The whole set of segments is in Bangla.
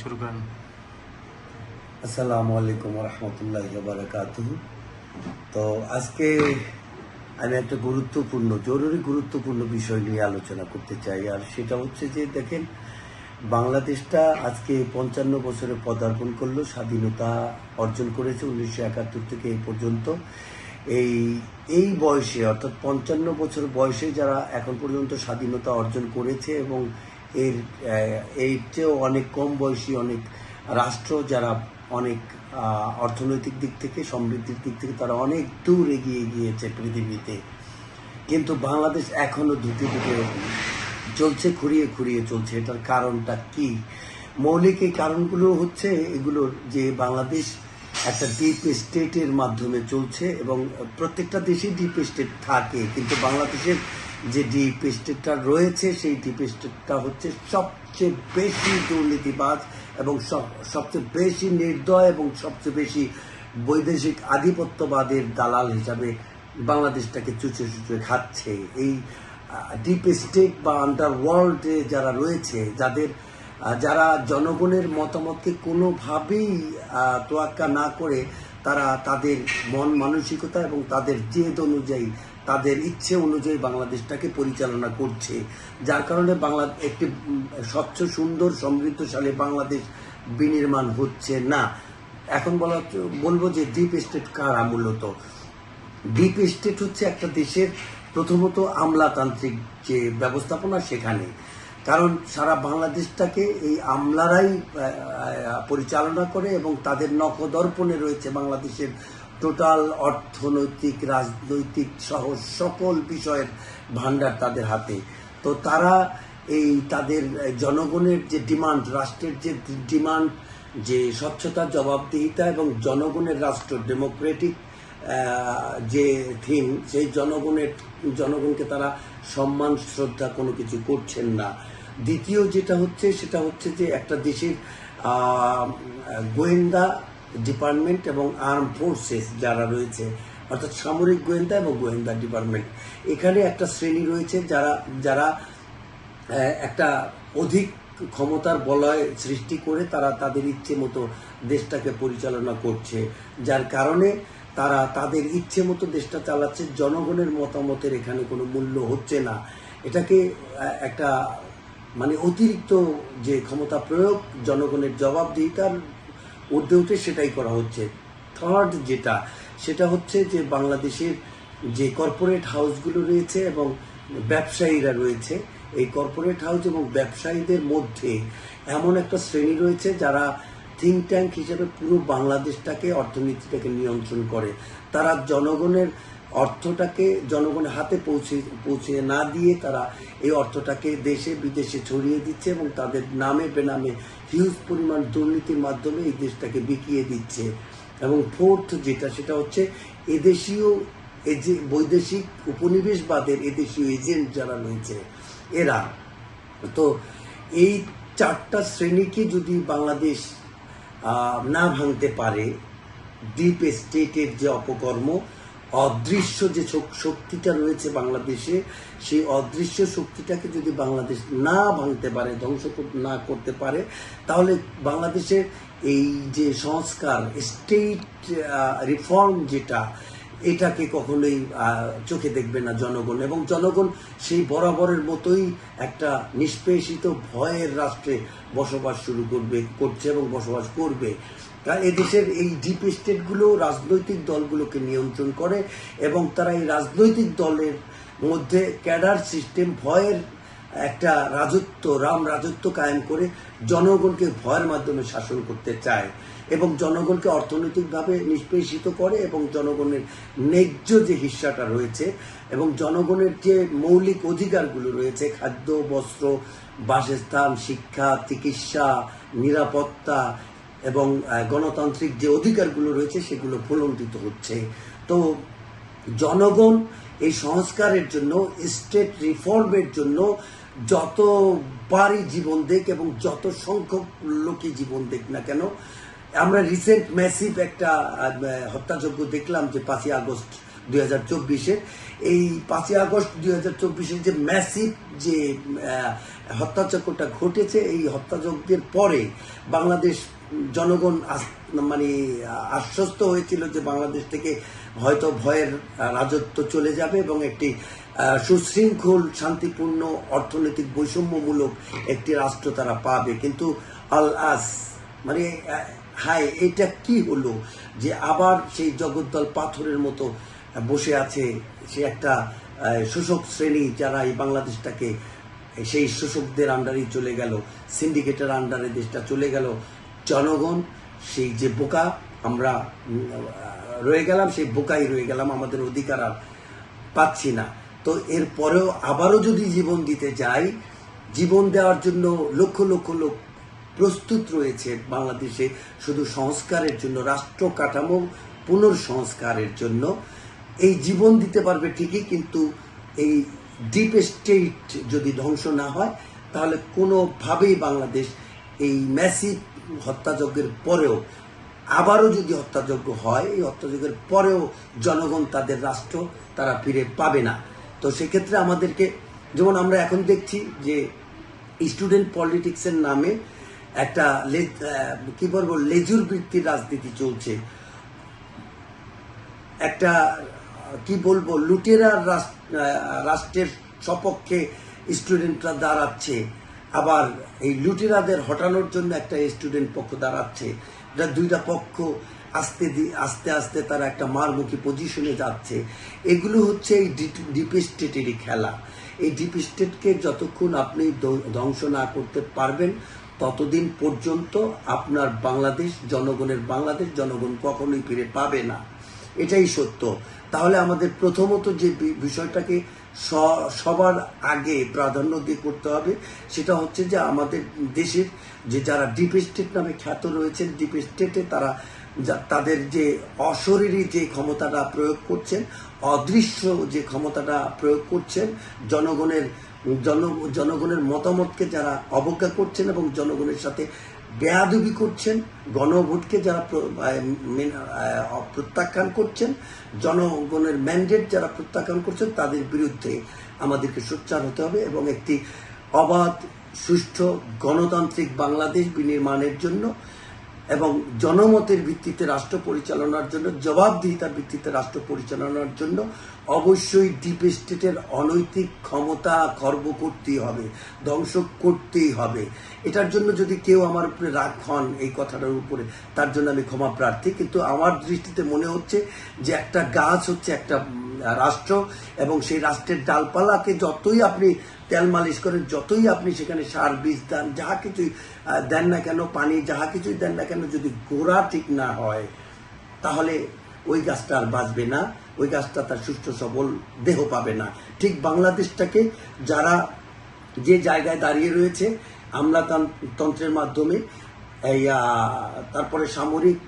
শুরু করেন। আসসালামু আলাইকুম রহমতুল্লাহ বারাকাতুহু। তো আজকে আমি একটা জরুরি গুরুত্বপূর্ণ বিষয় নিয়ে আলোচনা করতে চাই। আর সেটা হচ্ছে যে দেখেন, বাংলাদেশটা আজকে 55 বছরে পদার্পণ করলো, স্বাধীনতা অর্জন করেছে 1971 থেকে এই পর্যন্ত। এই এই বয়সে অর্থাৎ 55 বছর বয়সে যারা এখন পর্যন্ত স্বাধীনতা অর্জন করেছে এবং এর এর চেয়েও অনেক কম বয়সী অনেক রাষ্ট্র যারা অনেক অর্থনৈতিক দিক থেকে, সমৃদ্ধির দিক থেকে তারা অনেক দূর এগিয়ে গিয়েছে পৃথিবীতে, কিন্তু বাংলাদেশ এখনো ধুঁকে ধুঁকে চলছে, খুঁড়িয়ে খুঁড়িয়ে চলছে। এটার কারণটা কি? মৌলিক এই কারণগুলো হচ্ছে এগুলোর যে বাংলাদেশ একটা ডিপ স্টেটের মাধ্যমে চলছে এবং প্রত্যেকটা দেশেই ডিপ স্টেট থাকে, কিন্তু বাংলাদেশের যে ডিপ স্টেটটা রয়েছে সেই ডিপ স্টেটটা হচ্ছে সবচেয়ে বেশি দুর্নীতিবাজ এবং সবচেয়ে বেশি নির্দয় এবং সবচেয়ে বেশি বৈদেশিক আধিপত্যবাদের দালাল হিসাবে বাংলাদেশটাকে চুচে চুচে খাচ্ছে। এই ডিপ স্টেট বা আন্ডারওয়ার্ল্ডে যারা রয়েছে, যারা জনগণের মতামতকে কোনোভাবেই তোয়াক্কা না করে তারা তাদের মন মানসিকতা এবং তাদের জেদ অনুযায়ী, তাদের ইচ্ছে অনুযায়ী বাংলাদেশটাকে পরিচালনা করছে, যার কারণে একটি স্বচ্ছ, সুন্দর, সমৃদ্ধশালী বাংলাদেশ বিনির্মাণ হচ্ছে না। এখন বলবো যে ডিপ স্টেট কারা? মূলত ডিপ স্টেট হচ্ছে একটা দেশের প্রথমত আমলাতান্ত্রিক যে ব্যবস্থাপনা সেখানে, কারণ সারা বাংলাদেশটাকে এই আমলারাই পরিচালনা করে এবং তাদের নখদর্পণে রয়েছে বাংলাদেশের টোটাল অর্থনৈতিক, রাজনৈতিক সহ সকল বিষয়ের ভান্ডার তাদের হাতে। তো তারা এই তাদের জনগণের যে ডিমান্ড, রাষ্ট্রের যে ডিমান্ড, যে স্বচ্ছতা, জবাবদিহিতা এবং জনগণের রাষ্ট্র, ডেমোক্রেটিক যে থিম, সেই জনগণকে তারা সম্মান, শ্রদ্ধা কোনো কিছু করছেন না। দ্বিতীয় যেটা হচ্ছে সেটা হচ্ছে যে একটা দেশের গোয়েন্দা ডিপার্টমেন্ট এবং আর্ম ফোর্সেস যারা রয়েছে, অর্থাৎ সামরিক গোয়েন্দা এবং গোয়েন্দা ডিপার্টমেন্ট, এখানে একটা শ্রেণী রয়েছে যারা একটা অধিক ক্ষমতার বলয় সৃষ্টি করে তারা তাদের ইচ্ছে মতো দেশটাকে পরিচালনা করছে, যার কারণে তারা তাদের ইচ্ছে মতো দেশটা চালাচ্ছে। জনগণের মতামতের এখানে কোনো মূল্য হচ্ছে না। এটাকে একটা অতিরিক্ত যে ক্ষমতা প্রয়োগ, জনগণের জবাবদিহিতার ঊর্ধ্বে উঠে সেটাই করা হচ্ছে। থার্ড সেটা হচ্ছে যে বাংলাদেশের যে কর্পোরেট হাউসগুলো রয়েছে এবং ব্যবসায়ীরা রয়েছে, এই কর্পোরেট হাউস এবং ব্যবসায়ীদের মধ্যে এমন একটা শ্রেণী রয়েছে যারা থিঙ্ক ট্যাঙ্ক হিসেবে পুরো বাংলাদেশটাকে, অর্থনীতিটাকে নিয়ন্ত্রণ করে। তারা জনগণের অর্থটাকে জনগণের হাতে পৌঁছে না দিয়ে তারা এই অর্থটাকে দেশে বিদেশে ছড়িয়ে দিচ্ছে এবং তাদের নামে বেনামে হিউজ পরিমাণ দুর্নীতির মাধ্যমে এই দেশটাকে বিকিয়ে দিচ্ছে। এবং ফোর্থ সেটা হচ্ছে এদেশীয় বৈদেশিক উপনিবেশবাদের এদেশীয় এজেন্ট যারা রয়েছে এরা। তো এই চারটা শ্রেণীকে যদি বাংলাদেশ না ভাঙতে পারে, ডিপ স্টেটের যে অপকর্ম, অদৃশ্য যে শক্তিটা রয়েছে বাংলাদেশে, সেই অদৃশ্য শক্তিটাকে যদি বাংলাদেশ না ভাঙতে পারে, ধ্বংস না করতে পারে, তাহলে বাংলাদেশের এই যে সংস্কার, স্টেট রিফর্ম এটাকে কখনোই চোখে দেখবে না জনগণ, এবং জনগণ সেই বরাবরের মতোই একটা নিষ্পেষিত ভয়ের রাষ্ট্রে বসবাস করছে এবং বসবাস করবে। কারণ এদেশের এই ডিপ স্টেটগুলো রাজনৈতিক দলগুলোকে নিয়ন্ত্রণ করে এবং তারা এই রাজনৈতিক দলের মধ্যে ক্যাডার সিস্টেম, ভয়ের একটা রাম রাজত্ব কায়েম করে জনগণকে ভয়ের মাধ্যমে শাসন করতে চায় এবং জনগণকে অর্থনৈতিকভাবে নিষ্পেষিত করে এবং জনগণের ন্যায্য যে হিস্সাটা রয়েছে এবং জনগণের যে মৌলিক অধিকারগুলো রয়েছে, খাদ্য, বস্ত্র, বাসস্থান, শিক্ষা, চিকিৎসা, নিরাপত্তা এবং গণতান্ত্রিক যে অধিকারগুলো রয়েছে সেগুলো ভুলণ্ঠিত হচ্ছে। তো জনগণ এই সংস্কারের জন্য, স্টেট রিফর্মের জন্য যতবারই জীবন দেখ এবং যত সংখ্যক লোকই জীবন দেখ না কেন, আমরা রিসেন্ট ম্যাসিভ একটা হত্যাযজ্ঞ দেখলাম যে 5ই আগস্ট 2024-এর। এই 5ই আগস্ট 2024-এর যে ম্যাসিভ যে হত্যাযজ্ঞটা ঘটেছে, এই হত্যাযজ্ঞের পরে বাংলাদেশ জনগণ মানে আশ্বস্ত হয়েছিল যে বাংলাদেশ থেকে হয়তো ভয়ের রাজত্ব চলে যাবে এবং একটি সুশৃঙ্খল, শান্তিপূর্ণ, অর্থনৈতিক বৈষম্যমূলক একটি রাষ্ট্র তারা পাবে। কিন্তু আল-আস মানে হায়, এটা কি হলো যে আবার সেই জগদ্দল পাথরের মতো বসে আছে সে একটা শোষক শ্রেণী, যারা এই বাংলাদেশটাকে সেই শোষকদের আন্ডারেই চলে গেল, সিন্ডিকেটের আন্ডারে দেশটা চলে গেল। জনগণ সেই যে বোকা আমরা রয়ে গেলাম, সেই বোকাই রয়ে গেলাম, আমাদের অধিকার আর পাচ্ছি না। তো এরপরেও আবারও যদি জীবন দিতে যাই, জীবন দেওয়ার জন্য লক্ষ লক্ষ লোক প্রস্তুত রয়েছে বাংলাদেশে, শুধু সংস্কারের জন্য, রাষ্ট্র কাঠামো পুনর্সংস্কারের জন্য। এই জীবন দিতে পারবে ঠিকই, কিন্তু এই ডিপ স্টেট যদি ধ্বংস না হয়, তাহলে কোনোভাবেই বাংলাদেশ এই ম্যাসিভ হত্যাযজ্ঞের পরেও, আবারও যদি হত্যাযজ্ঞ হয়, এই হত্যাযজ্ঞের পরেও জনগণ তাদের রাষ্ট্র তারা ফিরে পাবে না। তো সেক্ষেত্রে আমাদেরকে, যেমন আমরা এখন দেখছি যে স্টুডেন্ট পলিটিক্সের নামে একটা কি বলবো, লেজুর বৃত্তির রাজনীতি চলছে, একটা কি বলবো লুটেরা রাষ্ট্রের সপক্ষে স্টুডেন্টরা দাঁড়াচ্ছে, আবার এই লুটেরাদের হটানোর জন্য একটা স্টুডেন্ট পক্ষ দাঁড়াচ্ছে। এটা দুইটা পক্ষ আস্তে আস্তে তারা একটা মারমুখী পজিশনে যাচ্ছে। এগুলো হচ্ছে এই ডিপ স্টেটেরই খেলা। এই ডিপ স্টেটকে যতক্ষণ আপনি ধ্বংস না করতে পারবেন, ততদিন পর্যন্ত আপনার বাংলাদেশ, জনগণের বাংলাদেশ, জনগণ কখনোই ফিরে পাবে না। এটাই সত্য। তাহলে আমাদের প্রথমত যে বিষয়টাকে সবার আগে প্রাধান্য দিয়ে করতে হবে, সেটা হচ্ছে যে আমাদের দেশের যে যারা ডিপ স্টেট নামে খ্যাত রয়েছেন, ডিপ স্টেটে তারা তাদের যে অশরীরী যে ক্ষমতাটা প্রয়োগ করছেন, অদৃশ্য যে ক্ষমতাটা প্রয়োগ করছেন, জনগণের মতামতকে যারা অবজ্ঞা করছেন এবং জনগণের সাথে বেয়াদবি করছেন, গণভোটকে যারা প্রত্যাখ্যান করছেন, জনগণের ম্যান্ডেট যারা প্রত্যাখ্যান করছেন, তাদের বিরুদ্ধে আমাদেরকে সোচ্চার হতে হবে এবং একটি অবাধ, সুষ্ঠু, গণতান্ত্রিক বাংলাদেশ বিনির্মাণের জন্য এবং জনমতের ভিত্তিতে রাষ্ট্র পরিচালনার জন্য, জবাবদিহিতার ভিত্তিতে রাষ্ট্র পরিচালনার জন্য অবশ্যই ডিপ স্টেটের অনৈতিক ক্ষমতা খর্ব করতেই হবে, ধ্বংস করতেই হবে। এটার জন্য যদি কেউ আমার উপরে রাগ হন এই কথাটার উপরে, তার জন্য আমি ক্ষমা প্রার্থী। কিন্তু আমার দৃষ্টিতে মনে হচ্ছে যে একটা গাছ হচ্ছে একটা রাষ্ট্র, এবং সেই রাষ্ট্রের ডালপালাকে যতই আপনি তেল মালিশ করেন, যতই আপনি সেখানে সার বীজ দেন, যাহা কিছুই দেন না কেন, পানি যাহা কিছুই দেন না কেন, যদি গোড়া ঠিক না হয়, তাহলে ওই গাছটা আর বাঁচবে না, ওই গাছটা তার সুস্থ সবল দেহ পাবে না। ঠিক বাংলাদেশটাকে যারা যে জায়গায় দাঁড়িয়ে রয়েছে আমলাতন্ত্রের মাধ্যমে, তারপরে সামরিক,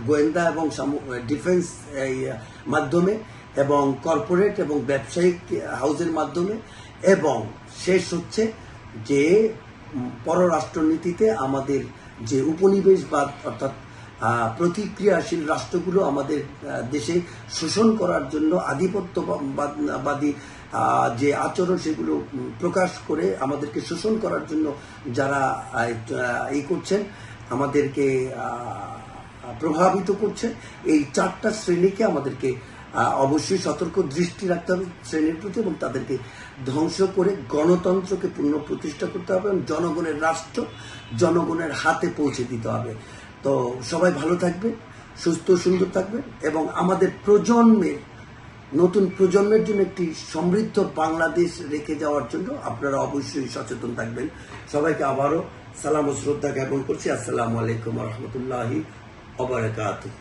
গোয়েন্দা এবং ডিফেন্স মাধ্যমে, এবং কর্পোরেট এবং ব্যবসায়িক হাউসের মাধ্যমে, এবং শেষ হচ্ছে যে পররাষ্ট্রনীতিতে আমাদের যে উপনিবেশবাদ অর্থাৎ প্রতিক্রিয়াশীল রাষ্ট্রগুলো আমাদের দেশে শোষণ করার জন্য আধিপত্যবাদী যে আচরণ সেগুলো প্রকাশ করে আমাদেরকে শোষণ করার জন্য যারা এই করছেন, আমাদেরকে প্রভাবিত করছে, এই চারটা শ্রেণীকে আমাদেরকে অবশ্যই সতর্ক দৃষ্টি রাখতে হবে শ্রেণীর প্রতি, এবং তাদেরকে ধ্বংস করে গণতন্ত্রকে পুনঃপ্রতিষ্ঠা করতে হবে এবং জনগণের রাষ্ট্র জনগণের হাতে পৌঁছে দিতে হবে। তো সবাই ভালো থাকবে, সুস্থ সুন্দর থাকবে, এবং আমাদের নতুন প্রজন্মের জন্য একটি সমৃদ্ধ বাংলাদেশ রেখে যাওয়ার জন্য আপনারা অবশ্যই সচেতন থাকবেন। সবাইকে আবারও সালাম ও শ্রদ্ধা জ্ঞাপন করছি। আসসালামু আলাইকুম ওয়া রাহমাতুল্লাহি ওয়া বারাকাতুহু।